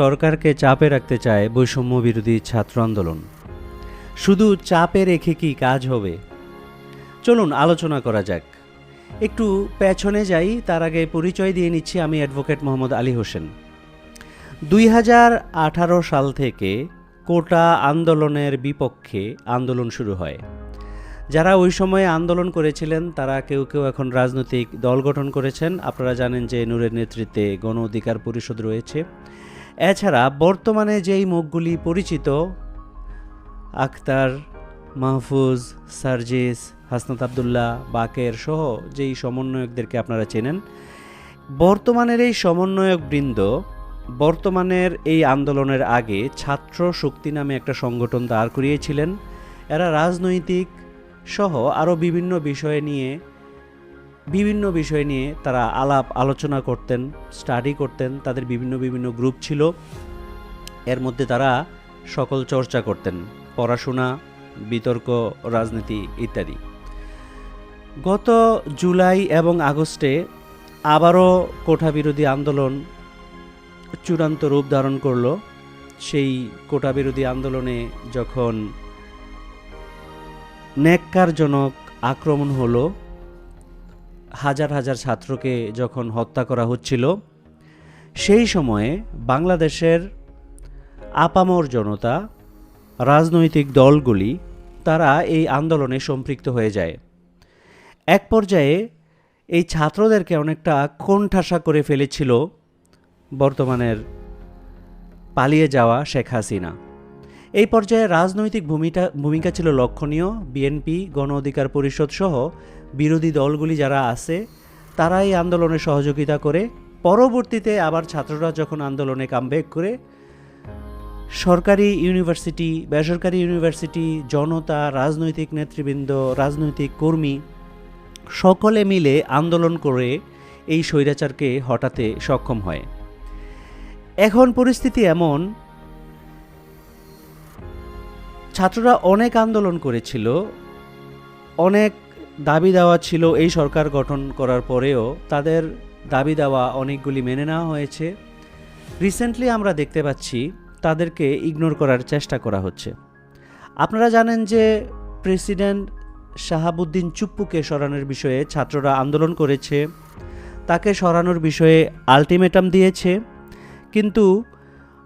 সরকারকে চাপে রাখতে চায় বৈষম্য বিরোধী ছাত্র আন্দোলন। শুধু চাপে রেখে কি কাজ হবে? চলুন আলোচনা করা যাক। একটু পেছনে যাই, তার আগে পরিচয় দিয়ে নিচ্ছি। আমি অ্যাডভোকেট মোহাম্মদ আলী হোসেন। 2018 সাল থেকে কোটা আন্দোলনের বিপক্ষে আন্দোলন শুরু হয়। যারা ওই সময়ে আন্দোলন করেছিলেন তারা কেউ কেউ এখন রাজনৈতিক দল গঠন করেছেন। আপনারা জানেন যে নূরের নেতৃত্বে গণ অধিকার পরিষদ রয়েছে। এছাড়া বর্তমানে যেই মুখগুলি পরিচিত, আখতার, মাহফুজ, সার্জিস, হাসনাত আবদুল্লাহ, বাকের সহ যেই সমন্বয়কদেরকে আপনারা চেনেন, বর্তমানের এই সমন্বয়কবৃন্দ বর্তমানের এই আন্দোলনের আগে ছাত্র শক্তি নামে একটা সংগঠন দাঁড় করিয়েছিলেন। এরা রাজনৈতিক সহ আরও বিভিন্ন বিষয় নিয়ে তারা আলাপ আলোচনা করতেন, স্টাডি করতেন। তাদের বিভিন্ন গ্রুপ ছিল, এর মধ্যে তারা সকল চর্চা করতেন, পড়াশোনা, বিতর্ক, রাজনীতি ইত্যাদি। গত জুলাই এবং আগস্টে আবারও কোটা বিরোধী আন্দোলন চূড়ান্ত রূপ ধারণ করল। সেই কোটা বিরোধী আন্দোলনে যখন ন্যাক্কারজনক আক্রমণ হলো, হাজার হাজার ছাত্রকে যখন হত্যা করা হচ্ছিল, সেই সময়ে বাংলাদেশের আপামর জনতা, রাজনৈতিক দলগুলি তারা এই আন্দোলনে সম্পৃক্ত হয়ে যায়। এক পর্যায়ে এই ছাত্রদেরকে অনেকটা কোণঠাসা করে ফেলেছিল বর্তমানের পালিয়ে যাওয়া শেখ হাসিনা। এই পর্যায়ে রাজনৈতিক ভূমিকা ছিল লক্ষণীয়। বিএনপি, গণ অধিকার পরিষদ সহ বিরোধী দলগুলি যারা আছে তারা এই আন্দোলনে সহযোগিতা করে। পরবর্তীতে আবার ছাত্ররা যখন আন্দোলনে কামব্যাক করে, সরকারি ইউনিভার্সিটি, বেসরকারি ইউনিভার্সিটি, জনতা, রাজনৈতিক নেতৃবৃন্দ, রাজনৈতিক কর্মী সকলে মিলে আন্দোলন করে এই স্বৈরাচারকে হটাতে সক্ষম হয়। এখন পরিস্থিতি এমন, ছাত্ররা অনেক আন্দোলন করেছিল, অনেক দাবি দেওয়া ছিল। এই সরকার গঠন করার পরেও তাদের দাবি দেওয়া অনেকগুলি মেনে নেওয়া হয়েছে। রিসেন্টলি আমরা দেখতে পাচ্ছি তাদেরকে ইগনোর করার চেষ্টা করা হচ্ছে। আপনারা জানেন যে প্রেসিডেন্ট শাহাবুদ্দিন চুপ্পুকে সরানোর বিষয়ে ছাত্ররা আন্দোলন করেছে, তাকে সরানোর বিষয়ে আলটিমেটাম দিয়েছে। কিন্তু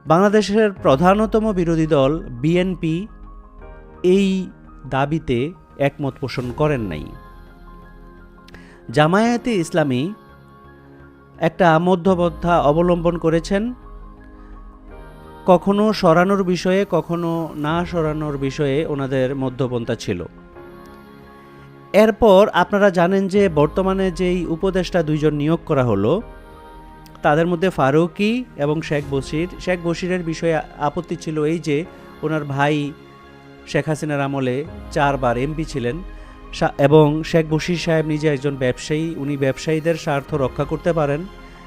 বাংলাদেশের প্রধানতম বিরোধী দল বিএনপি এই দাবিতে একমত পোষণ করেন নাই। জামায়াতে ইসলামী একটা মধ্যপন্থা অবলম্বন করেছেন, কখনো সরানোর বিষয়ে কখনো না সরানোর বিষয়ে ওনাদের মধ্যপন্থা ছিল। এরপর আপনারা জানেন যে বর্তমানে যেই উপদেষ্টা দুইজন নিয়োগ করা হলো, তাদের মধ্যে ফারুকী এবং শেখ বশিরের বিষয়ে আপত্তি ছিল এই যে ওনার ভাই শেখ হাসিনার আমলে 4 বার এমপি ছিলেন এবং শেখ বশির সাহেব নিজে একজন ব্যবসায়ী, উনি ব্যবসায়ীদের স্বার্থ রক্ষা করতে পারেন।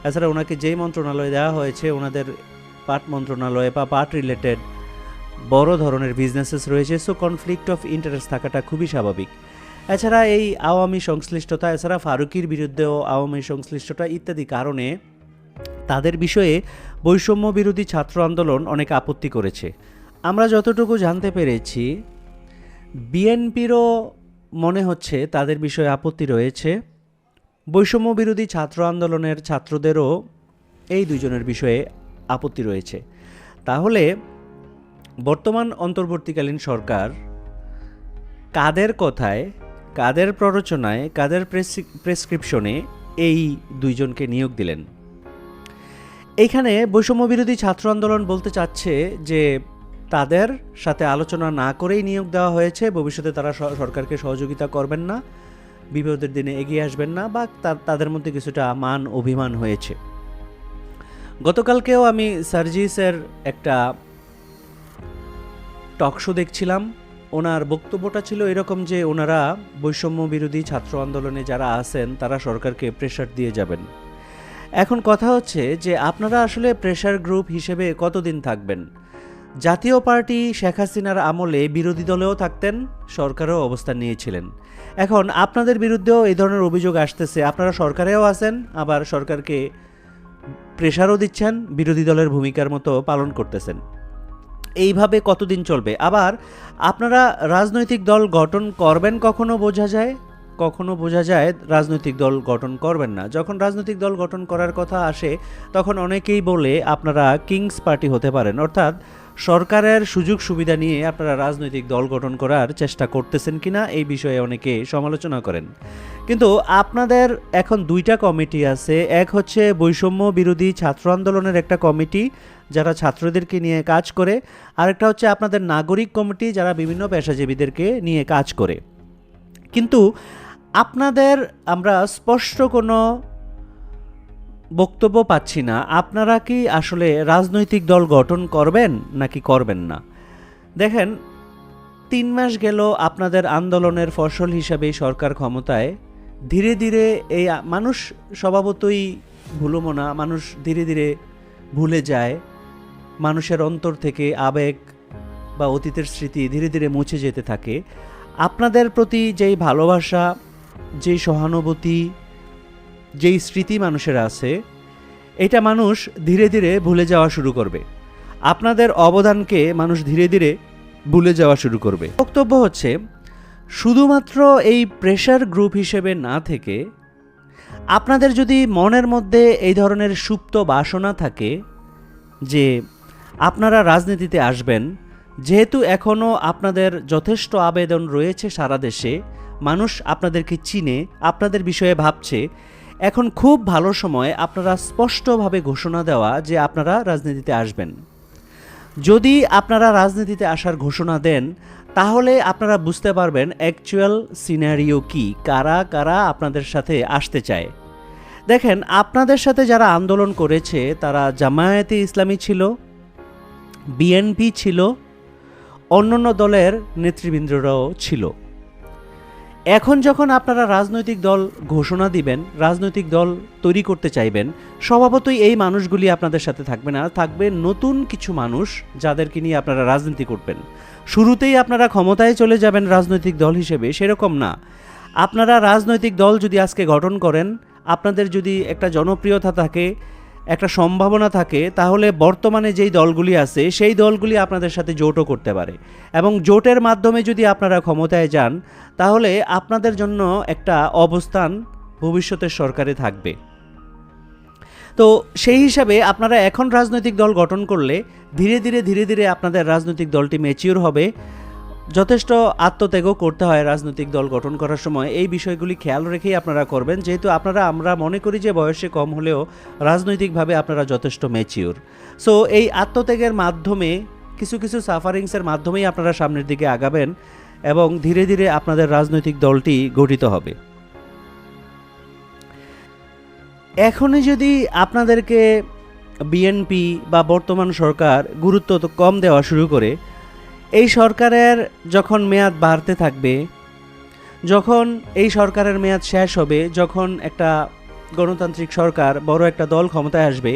এছাড়া ওনাকে যেই মন্ত্রণালয় দেওয়া হয়েছে, ওনাদের পাট মন্ত্রণালয় বা পাট রিলেটেড বড় ধরনের বিজনেসেস রয়েছে, সো কনফ্লিক্ট অফ ইন্টারেস্ট থাকাটা খুবই স্বাভাবিক। এছাড়া এই আওয়ামী সংশ্লিষ্টতা, এছাড়া ফারুকীর বিরুদ্ধেও আওয়ামী সংশ্লিষ্টতা ইত্যাদি কারণে তাদের বিষয়ে বৈষম্য বিরোধী ছাত্র আন্দোলন অনেক আপত্তি করেছে। আমরা যতটুকু জানতে পেরেছি, বিএনপিরও মনে হচ্ছে তাদের বিষয়ে আপত্তি রয়েছে। বৈষম্য বিরোধী ছাত্র আন্দোলনের ছাত্রদেরও এই দুইজনের বিষয়ে আপত্তি রয়েছে। তাহলে বর্তমান অন্তর্বর্তীকালীন সরকার কাদের কথায়, কাদের প্ররোচনায়, কাদের প্রেসক্রিপশনে এই দুইজনকে নিয়োগ দিলেন? এইখানে বৈষম্য বিরোধী ছাত্র আন্দোলন বলতে চাচ্ছে যে তাদের সাথে আলোচনা না করেই নিয়োগ দেওয়া হয়েছে, ভবিষ্যতে তারা সরকারকে সহযোগিতা করবেন না, বিপদের দিনে এগিয়ে আসবেন না, বা তাদের মধ্যে কিছুটা মান অভিমান হয়েছে। গতকালকেও আমি সার্জিসের একটা টক শো দেখছিলাম। ওনার বক্তব্যটা ছিল এরকম যে ওনারা বৈষম্য বিরোধী ছাত্র আন্দোলনে যারা আছেন তারা সরকারকে প্রেশার দিয়ে যাবেন। এখন কথা হচ্ছে যে আপনারা আসলে প্রেশার গ্রুপ হিসেবে কতদিন থাকবেন? জাতীয় পার্টি শেখ হাসিনার আমলে বিরোধী দলেও থাকতেন, সরকারেও অবস্থান নিয়েছিলেন। এখন আপনাদের বিরুদ্ধেও এই ধরনের অভিযোগ আসতেছে, আপনারা সরকারেও আছেন, আবার সরকারকে প্রেশারও দিচ্ছেন, বিরোধী দলের ভূমিকার মতো পালন করতেছেন। এইভাবে কতদিন চলবে? আবার আপনারা রাজনৈতিক দল গঠন করবেন কখনো বোঝা যায়, কখনো বোঝা যায় রাজনৈতিক দল গঠন করবেন না। যখন রাজনৈতিক দল গঠন করার কথা আসে তখন অনেকেই বলে আপনারা কিংস পার্টি হতে পারেন, অর্থাৎ সরকারের সুযোগ সুবিধা নিয়ে আপনারা রাজনৈতিক দল গঠন করার চেষ্টা করতেছেন কিনা এই বিষয়ে অনেকে সমালোচনা করেন। কিন্তু আপনাদের এখন দুইটা কমিটি আছে, এক হচ্ছে বৈষম্য বিরোধী ছাত্র আন্দোলনের একটা কমিটি যারা ছাত্রদেরকে নিয়ে কাজ করে, আরেকটা হচ্ছে আপনাদের নাগরিক কমিটি যারা বিভিন্ন পেশাজীবীদেরকে নিয়ে কাজ করে। কিন্তু আপনাদের আমরা স্পষ্ট কোনো বক্তব্য পাচ্ছি না, আপনারা কি আসলে রাজনৈতিক দল গঠন করবেন নাকি করবেন না। দেখেন, 3 মাস গেল আপনাদের আন্দোলনের ফসল হিসাবে সরকার ক্ষমতায়। ধীরে ধীরে এই মানুষ স্বভাবতই ভুলমনা, মানুষ ধীরে ধীরে ভুলে যায়, মানুষের অন্তর থেকে আবেগ বা অতীতের স্মৃতি ধীরে ধীরে মুছে যেতে থাকে। আপনাদের প্রতি যেই ভালোবাসা, যেই সহানুভূতি, যেই স্মৃতি মানুষের আছে, এটা মানুষ ধীরে ধীরে ভুলে যাওয়া শুরু করবে। আপনাদের অবদানকে মানুষ ধীরে ধীরে ভুলে যাওয়া শুরু করবে। বক্তব্য হচ্ছে শুধুমাত্র এই প্রেশার গ্রুপ হিসেবে না থেকে আপনাদের যদি মনের মধ্যে এই ধরনের সুপ্ত বাসনা থাকে যে আপনারা রাজনীতিতে আসবেন, যেহেতু এখনও আপনাদের যথেষ্ট আবেদন রয়েছে সারা দেশে, মানুষ আপনাদেরকে চিনে, আপনাদের বিষয়ে ভাবছে, এখন খুব ভালো সময় আপনারা স্পষ্টভাবে ঘোষণা দেওয়া যে আপনারা রাজনীতিতে আসবেন। যদি আপনারা রাজনীতিতে আসার ঘোষণা দেন তাহলে আপনারা বুঝতে পারবেন অ্যাকচুয়াল সিনারিও কি, কারা কারা আপনাদের সাথে আসতে চায়। দেখেন, আপনাদের সাথে যারা আন্দোলন করেছে তারা জামায়াতে ইসলামী ছিল, বিএনপি ছিল, অন্যান্য দলের নেতৃবৃন্দরাও ছিল। এখন যখন আপনারা রাজনৈতিক দল ঘোষণা দিবেন, রাজনৈতিক দল তৈরি করতে চাইবেন, স্বভাবতই এই মানুষগুলি আপনাদের সাথে থাকবে না, থাকবে নতুন কিছু মানুষ যাদেরকে নিয়ে আপনারা রাজনীতি করবেন। শুরুতেই আপনারা ক্ষমতায় চলে যাবেন রাজনৈতিক দল হিসেবে, সেরকম না। আপনারা রাজনৈতিক দল যদি আজকে গঠন করেন, আপনাদের যদি একটা জনপ্রিয়তা থাকে, একটা সম্ভাবনা থাকে, তাহলে বর্তমানে যেই দলগুলি আছে সেই দলগুলি আপনাদের সাথে জোটও করতে পারে, এবং জোটের মাধ্যমে যদি আপনারা ক্ষমতায় যান তাহলে আপনাদের জন্য একটা অবস্থান ভবিষ্যতের সরকারে থাকবে। তো সেই হিসাবে আপনারা এখন রাজনৈতিক দল গঠন করলে ধীরে ধীরে আপনাদের রাজনৈতিক দলটি ম্যাচিওর হবে। যথেষ্ট আত্মত্যাগও করতে হয় রাজনৈতিক দল গঠন করার সময়, এই বিষয়গুলি খেয়াল রেখেই আপনারা করবেন, যেহেতু আমরা মনে করি যে বয়সে কম হলেও রাজনৈতিকভাবে আপনারা যথেষ্ট ম্যাচিওর। সো এই আত্মত্যাগের মাধ্যমে কিছু কিছু সাফারিংসের মাধ্যমেই আপনারা সামনের দিকে আগাবেন এবং ধীরে ধীরে আপনাদের রাজনৈতিক দলটি গঠিত হবে। এখনই যদি আপনাদেরকে বিএনপি বা বর্তমান সরকার গুরুত্ব তো কম দেওয়া শুরু করে, এই সরকারের যখন মেয়াদ বাড়তে থাকবে, যখন এই সরকারের মেয়াদ শেষ হবে, যখন একটা গণতান্ত্রিক সরকার, বড় একটা দল ক্ষমতায় আসবে,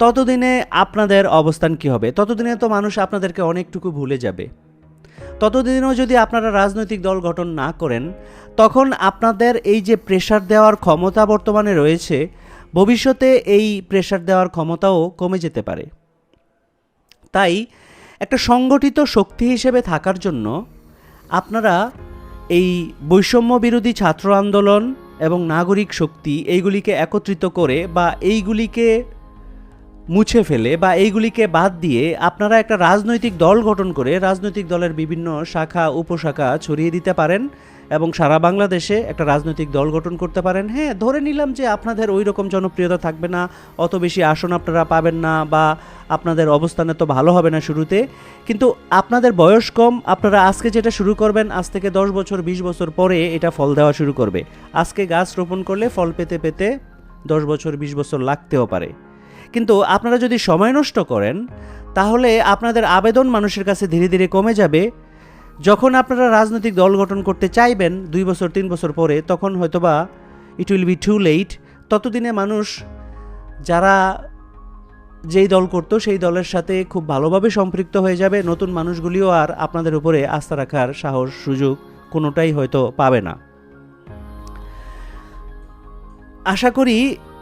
ততদিনে আপনাদের অবস্থান কি হবে? ততদিনে তো মানুষ আপনাদেরকে অনেকটুকু ভুলে যাবে। ততদিনও যদি আপনারা রাজনৈতিক দল গঠন না করেন, তখন আপনাদের এই যে প্রেশার দেওয়ার ক্ষমতা বর্তমানে রয়েছে, ভবিষ্যতে এই প্রেশার দেওয়ার ক্ষমতাও কমে যেতে পারে। তাই একটা সংগঠিত শক্তি হিসেবে থাকার জন্য আপনারা এই বৈষম্য বিরোধী ছাত্র আন্দোলন এবং নাগরিক শক্তি এইগুলিকে একত্রিত করে বা এইগুলিকে মুছে ফেলে বা এইগুলিকে বাদ দিয়ে আপনারা একটা রাজনৈতিক দল গঠন করে রাজনৈতিক দলের বিভিন্ন শাখা উপশাখা ছড়িয়ে দিতে পারেন এবং সারা বাংলাদেশে একটা রাজনৈতিক দল গঠন করতে পারেন। হ্যাঁ, ধরে নিলাম যে আপনাদের ওই রকম জনপ্রিয়তা থাকবে না, অত বেশি আসন আপনারা পাবেন না, বা আপনাদের অবস্থানে তো ভালো হবে না শুরুতে, কিন্তু আপনাদের বয়স কম, আপনারা আজকে যেটা শুরু করবেন আজ থেকে 10 বছর 20 বছর পরে এটা ফল দেওয়া শুরু করবে। আজকে গাছ রোপণ করলে ফল পেতে পেতে 10 বছর 20 বছর লাগতেও পারে। কিন্তু আপনারা যদি সময় নষ্ট করেন তাহলে আপনাদের আবেদন মানুষের কাছে ধীরে ধীরে কমে যাবে। যখন আপনারা রাজনৈতিক দল গঠন করতে চাইবেন 2 বছর 3 বছর পরে, তখন হয়তোবা it will be too late. ততদিনে মানুষ যারা যেই দল করতো সেই দলের সাথে খুব ভালোভাবে সম্পৃক্ত হয়ে যাবে, নতুন মানুষগুলিও আর আপনাদের উপরে আস্থা রাখার সাহস সুযোগ কোনোটাই হয়তো পাবে না। আশা করি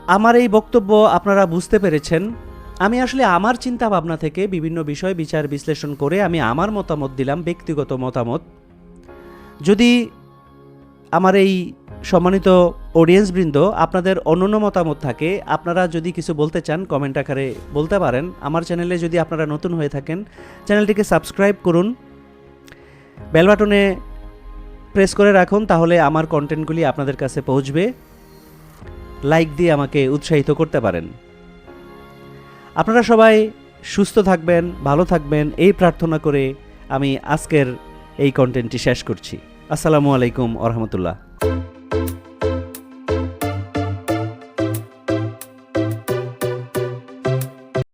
আমার এই বক্তব্য আপনারা বুঝতে পেরেছেন। আমি আসলে আমার চিন্তা ভাবনা থেকে বিভিন্ন বিষয় বিচার বিশ্লেষণ করে আমি আমার মতামত দিলাম, ব্যক্তিগত মতামত। যদি আমার এই সম্মানিত অডিয়েন্সবৃন্দ আপনাদের অনন্য মতামত থাকে, আপনারা যদি কিছু বলতে চান কমেন্ট আকারে বলতে পারেন। আমার চ্যানেলে যদি আপনারা নতুন হয়ে থাকেন চ্যানেলটিকে সাবস্ক্রাইব করুন, বেল বাটনে প্রেস করে রাখুন, তাহলে আমার কন্টেন্টগুলি আপনাদের কাছে পৌঁছবে। লাইক দিয়ে আমাকে উৎসাহিত করতে পারেন। আপনারা সবাই সুস্থ থাকবেন, ভালো থাকবেন এই প্রার্থনা করে আমি আজকের এই কন্টেন্টটি শেষ করছি। আসসালামু আলাইকুম ওয়া রাহমাতুল্লাহ।